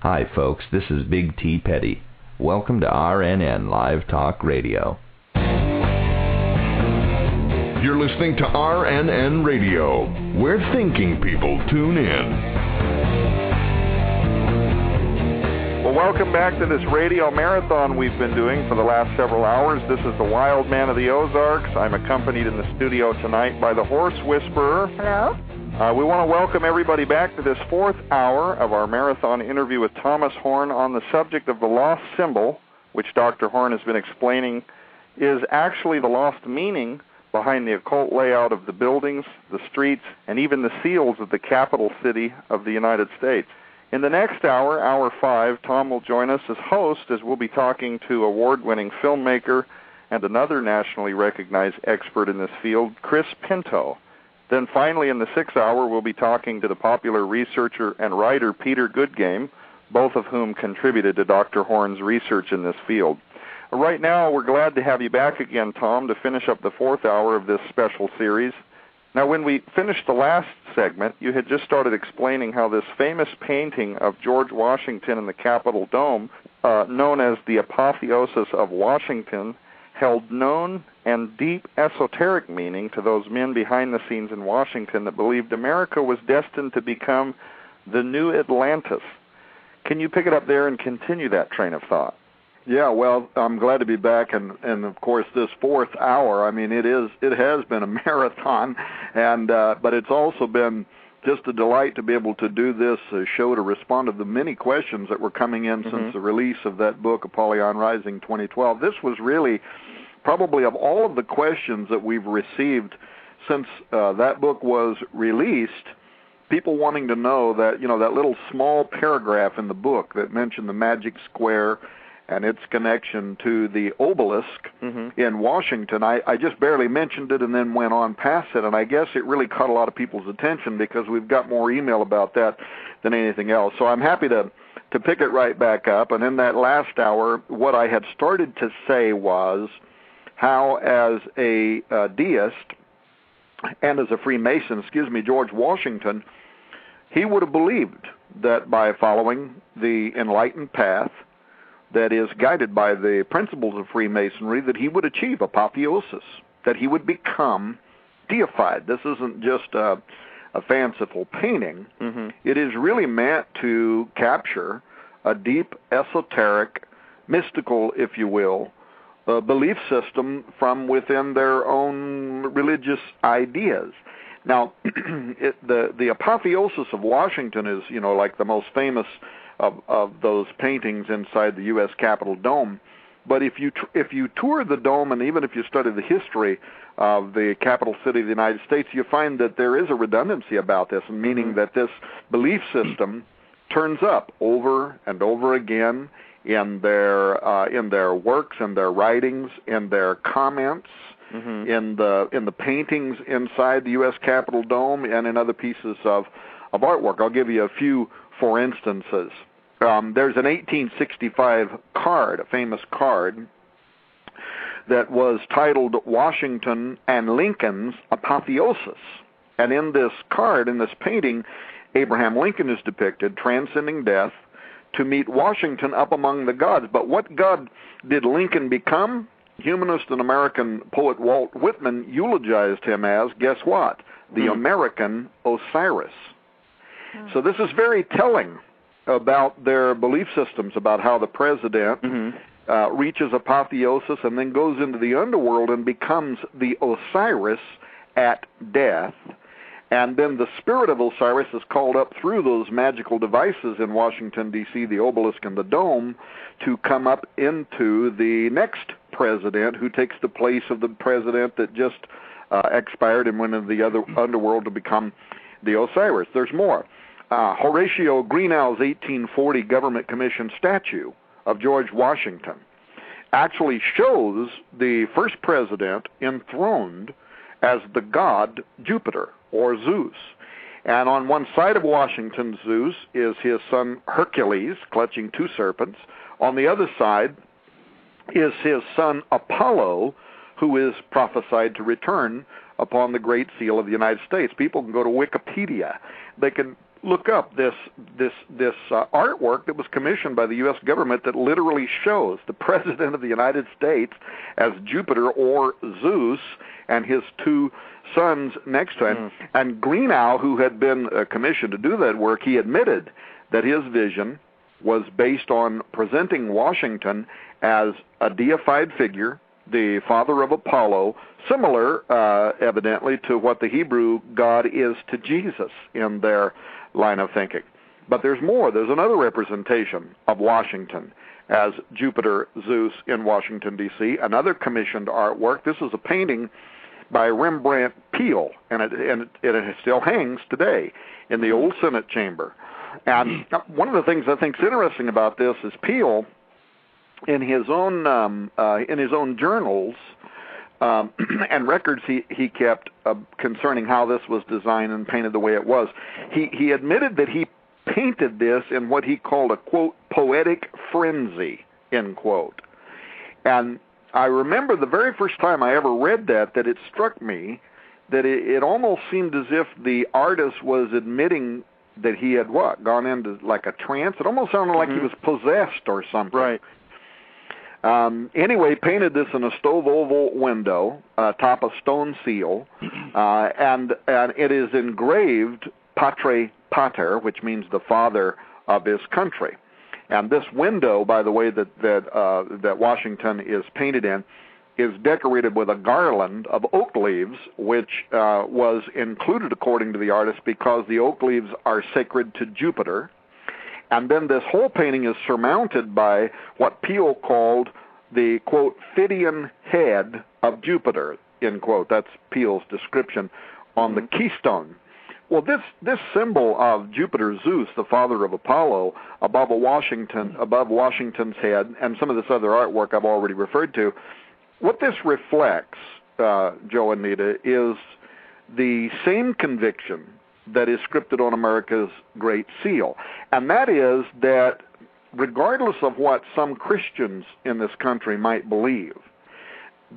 Hi folks, this is Big T Petty. Welcome to RNN Live Talk Radio. You're listening to RNN Radio, where thinking people tune in. Well, welcome back to this radio marathon we've been doing for the last several hours. This is the Wild Man of the Ozarks. I'm accompanied in the studio tonight by the Horse Whisperer. Hello. We want to welcome everybody back to this fourth hour of our marathon interview with Thomas Horn on the subject of the lost symbol, which Dr. Horn has been explaining is actually the lost meaning behind the occult layout of the buildings, the streets, and even the seals of the capital city of the United States. In the next hour, hour 5, Tom will join us as host as we'll be talking to award-winning filmmaker and another nationally recognized expert in this field, Chris Pinto. Then finally, in the 6th hour, we'll be talking to the popular researcher and writer Peter Goodgame, both of whom contributed to Dr. Horn's research in this field. Right now, we're glad to have you back again, Tom, to finish up the 4th hour of this special series. Now, when we finished the last segment, you had just started explaining how this famous painting of George Washington in the Capitol Dome, known as the Apotheosis of Washington, held known and deep esoteric meaning to those men behind the scenes in Washington that believed America was destined to become the new Atlantis. Can you pick it up there and continue that train of thought? Yeah, well, I'm glad to be back, and of course this 4th hour. I mean, it has been a marathon, and but it's also been just a delight to be able to do this show to respond to the many questions that were coming in since the release of that book, Apollyon Rising 2012. This was really probably of all of the questions that we've received since that book was released, people wanting to know that, you know, that little small paragraph in the book that mentioned the magic square and its connection to the obelisk in Washington. I just barely mentioned it and then went on past it, and I guess it really caught a lot of people's attention because we've got more email about that than anything else. So I'm happy to pick it right back up. And in that last hour, what I had started to say was how as a deist and as a Freemason, George Washington, he would have believed that by following the enlightened path that is guided by the principles of Freemasonry, that he would achieve apotheosis, that he would become deified. This isn't just a fanciful painting. It is really meant to capture a deep, esoteric, mystical, if you will, belief system from within their own religious ideas. Now, the apotheosis of Washington is, you know, like the most famous of those paintings inside the U.S. Capitol Dome. But if you tour the dome, and even if you study the history of the capital city of the United States, you find that there is a redundancy about this, meaning that this belief system turns up over and over again in their works, in their writings, in their comments, in the paintings inside the U.S. Capitol Dome, and in other pieces of artwork. I'll give you a few for instances. There's an 1865 card, a famous card, that was titled Washington and Lincoln's Apotheosis. And in this card, in this painting, Abraham Lincoln is depicted transcending death to meet Washington up among the gods. But what god did Lincoln become? Humanist and American poet Walt Whitman eulogized him as, guess what? The American Osiris. So this is very telling about their belief systems, about how the president reaches apotheosis and then goes into the underworld and becomes the Osiris at death. And then the spirit of Osiris is called up through those magical devices in Washington, D.C., the obelisk and the dome, to come up into the next president who takes the place of the president that just expired and went into the other underworld to become the Osiris. There's more. Horatio Greenow's 1840 government commission statue of George Washington actually shows the first president enthroned as the god Jupiter, or Zeus. And on one side of Washington, Zeus, is his son Hercules, clutching two serpents. On the other side is his son Apollo, who is prophesied to return upon the Great Seal of the United States. People can go to Wikipedia. They can look up this artwork that was commissioned by the U.S. government that literally shows the President of the United States as Jupiter or Zeus and his two sons next to him. And Greenough, who had been commissioned to do that work, he admitted that his vision was based on presenting Washington as a deified figure, the father of Apollo, similar, evidently, to what the Hebrew God is to Jesus in their line of thinking. But there's more. There's another representation of Washington as Jupiter, Zeus in Washington, D.C., another commissioned artwork. This is a painting by Rembrandt Peale, and it still hangs today in the old Senate chamber. And one of the things I think is interesting about this is Peale, in his own journals and records he kept concerning how this was designed and painted the way it was, he admitted that he painted this in what he called a, quote, poetic frenzy, end quote. And I remember the very first time I ever read that it struck me that it almost seemed as if the artist was admitting that he had gone into like a trance. It almost sounded like he was possessed or something. Right. Anyway, painted this in a stove oval window atop a stone seal, and it is engraved Patre Pater, which means the father of his country. And this window, by the way, that Washington is painted in, is decorated with a garland of oak leaves, which was included, according to the artist, because the oak leaves are sacred to Jupiter. And then this whole painting is surmounted by what Peale called the, quote, Phidian head of Jupiter, end quote. That's Peale's description on the keystone. Well, this symbol of Jupiter, Zeus, the father of Apollo, above Washington's head, and some of this other artwork I've already referred to, what this reflects, Joe and Nita, is the same conviction that is scripted on America's Great Seal. And that is that regardless of what some Christians in this country might believe,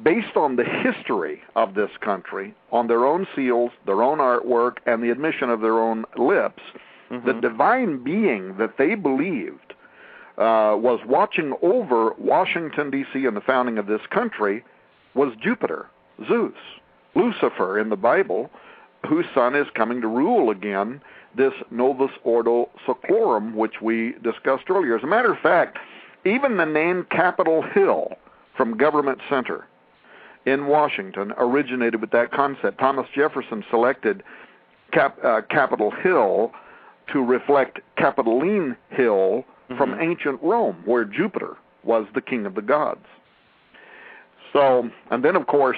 based on the history of this country, on their own seals, their own artwork, and the admission of their own lips, the divine being that they believed was watching over Washington, D.C. and the founding of this country was Jupiter, Zeus, Lucifer in the Bible, whose son is coming to rule again, this Novus Ordo Seclorum, which we discussed earlier. As a matter of fact, even the name Capitol Hill from Government Center in Washington originated with that concept. Thomas Jefferson selected Capitol Hill to reflect Capitoline Hill from ancient Rome, where Jupiter was the king of the gods. So, and then of course,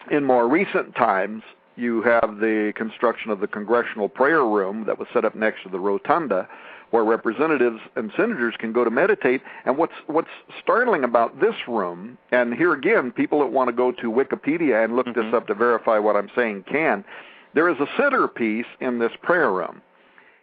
in more recent times, you have the construction of the Congressional Prayer Room that was set up next to the Rotunda, where representatives and senators can go to meditate. And what's startling about this room, and here again, people that want to go to Wikipedia and look this up to verify what I'm saying can, there is a centerpiece in this prayer room.